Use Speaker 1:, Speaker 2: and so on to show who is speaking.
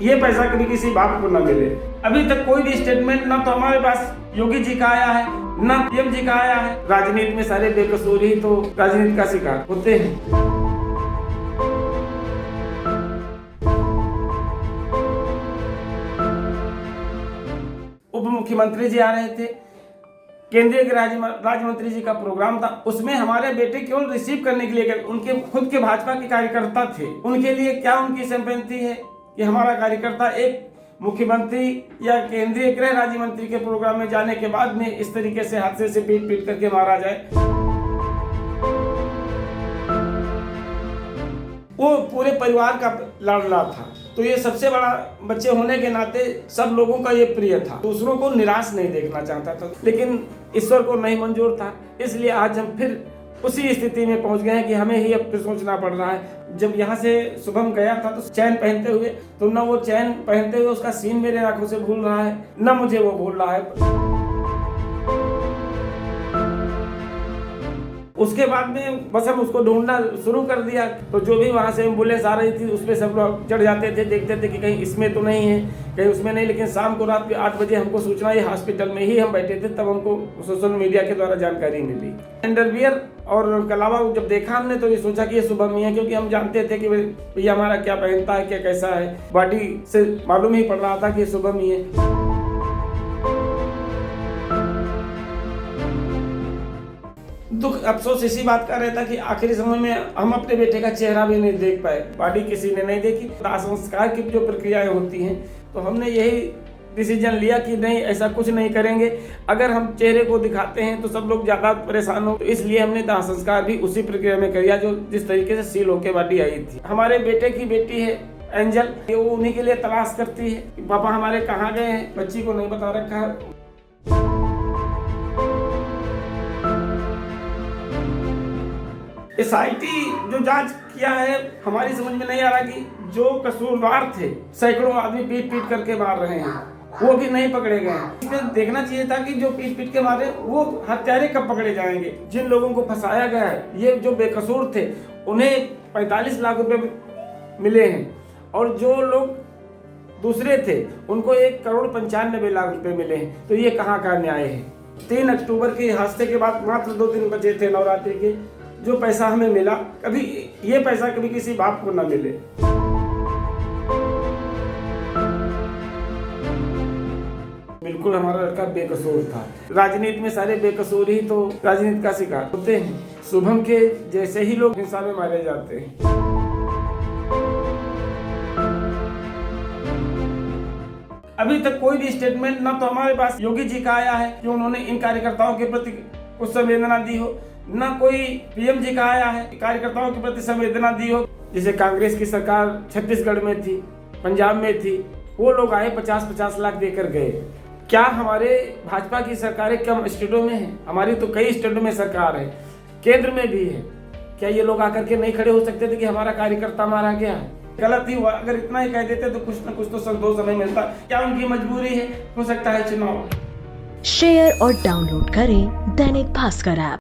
Speaker 1: ये पैसा कभी किसी बाप को ना मिले। अभी तक कोई भी स्टेटमेंट ना तो हमारे पास योगी जी का आया है, ना पीएम जी का आया है। राजनीति में सारे बेकसूर ही तो राजनीति का शिकार होते हैं। उप मुख्यमंत्री जी आ रहे थे, केंद्रीय राज्य मंत्री जी का प्रोग्राम था, उसमें हमारे बेटे केवल रिसीव करने के लिए गए। उनके खुद के भाजपा के कार्यकर्ता थे, उनके लिए क्या उनकी सिंपैथी है कि हमारा कार्यकर्ता एक मुख्यमंत्री या केंद्रीय गृह राज्य मंत्री के प्रोग्राम में जाने के बाद में इस तरीके से हादसे से पीट करके मारा जाए। वो पूरे परिवार का लाडला था, तो ये सबसे बड़ा बच्चे होने के नाते सब लोगों का ये प्रिय था, दूसरों को निराश नहीं देखना चाहता था, लेकिन ईश्वर को नहीं मंजूर था। इसलिए आज हम फिर उसी स्थिति में पहुंच गए हैं कि हमें ही अब फिर सोचना पड़ रहा है। जब यहाँ से शुभम गया था तो चैन पहनते हुए, तो न वो चैन पहनते हुए उसका सीन मेरे आंखों से भूल रहा है, न मुझे वो भूल रहा है। उसके बाद में बस हम उसको ढूंढना शुरू कर दिया, तो जो भी वहाँ से एम्बुलेंस आ रही थी उस पर सब लोग चढ़ जाते थे, देखते थे कि कहीं इसमें तो नहीं है, कहीं उसमें नहीं। लेकिन शाम को रात 8 बजे हमको सूचना, ये हॉस्पिटल में ही हम बैठे थे, तब हमको सोशल मीडिया के द्वारा जानकारी मिली। अंडरवियर और कलावा जब देखा हमने तो ये सोचा कि ये शुभम ही है, क्योंकि हम जानते थे कि भैया हमारा क्या पहनता है, क्या कैसा है, बॉडी से मालूम ही पड़ रहा था कि ये शुभम ही है। दुख अफसोस इसी बात का रहता कि आखिरी समय में हम अपने बेटे का चेहरा भी नहीं देख पाए, बॉडी किसी ने नहीं देखी। दाह संस्कार की जो प्रक्रियाएं होती हैं, तो हमने यही डिसीजन लिया कि नहीं, ऐसा कुछ नहीं करेंगे। अगर हम चेहरे को दिखाते हैं तो सब लोग ज़्यादा परेशान हो, तो इसलिए हमने दाह संस्कार भी उसी प्रक्रिया में किया जो जिस तरीके से सील होकर बॉडी आई थी। हमारे बेटे की बेटी है एंजल, वो उन्हीं के लिए तलाश करती है कि पापा हमारे कहाँ गए हैं, बच्ची को नहीं बता रखा है। एसआईटी जो जांच किया है, हमारी समझ में नहीं आ रहा कि जो कसूरवार थे, सैकड़ों आदमी पीट करके मार रहे हैं, वो भी नहीं पकड़े गए। इसमें देखना चाहिए था कि जो पीट के मारे वो हत्यारे कब पकड़े जाएंगे। जिन लोगों को फंसाया गया है, ये जो बेकसूर थे, उन्हें 45 लाख रुपए मिले हैं, और जो लोग दूसरे थे उनको 1,95,00,000 रुपए मिले हैं। तो ये कहाँ का न्याय है। 3 अक्टूबर के हादसे के बाद मात्र 2 दिन बचे थे नवरात्रि के, जो पैसा हमें मिला, कभी ये पैसा कभी किसी बाप को ना मिले। बिल्कुल हमारा लड़का बेकसूर था। राजनीति में सारे बेकसूर ही तो राजनीति का शिकार होते हैं। शुभम के जैसे ही लोग हिंसा में मारे जाते हैं। अभी तक कोई भी स्टेटमेंट ना तो हमारे पास योगी जी का आया है कि उन्होंने इन कार्यकर्ताओं के प्रति कुछ संवेदना दी हो, ना कोई पीएम जी का आया है कार्यकर्ताओं के प्रति संवेदना दी हो। जैसे कांग्रेस की सरकार छत्तीसगढ़ में थी, पंजाब में थी, वो लोग आए 50-50 लाख देकर गए। क्या हमारे भाजपा की सरकारें कम स्टेटों में हैं? हमारी तो कई स्टेटों में सरकार है, केंद्र में भी है। क्या ये लोग आकर के नहीं खड़े हो सकते थे कि हमारा कार्यकर्ता मारा गया है? गलत ही हुआ। अगर इतना ही कह देते तो कुछ ना कुछ तो संतोष हमें मिलता। क्या उनकी मजबूरी है? हो सकता है चुनाव।
Speaker 2: शेयर और डाउनलोड करें दैनिक भास्कर ऐप।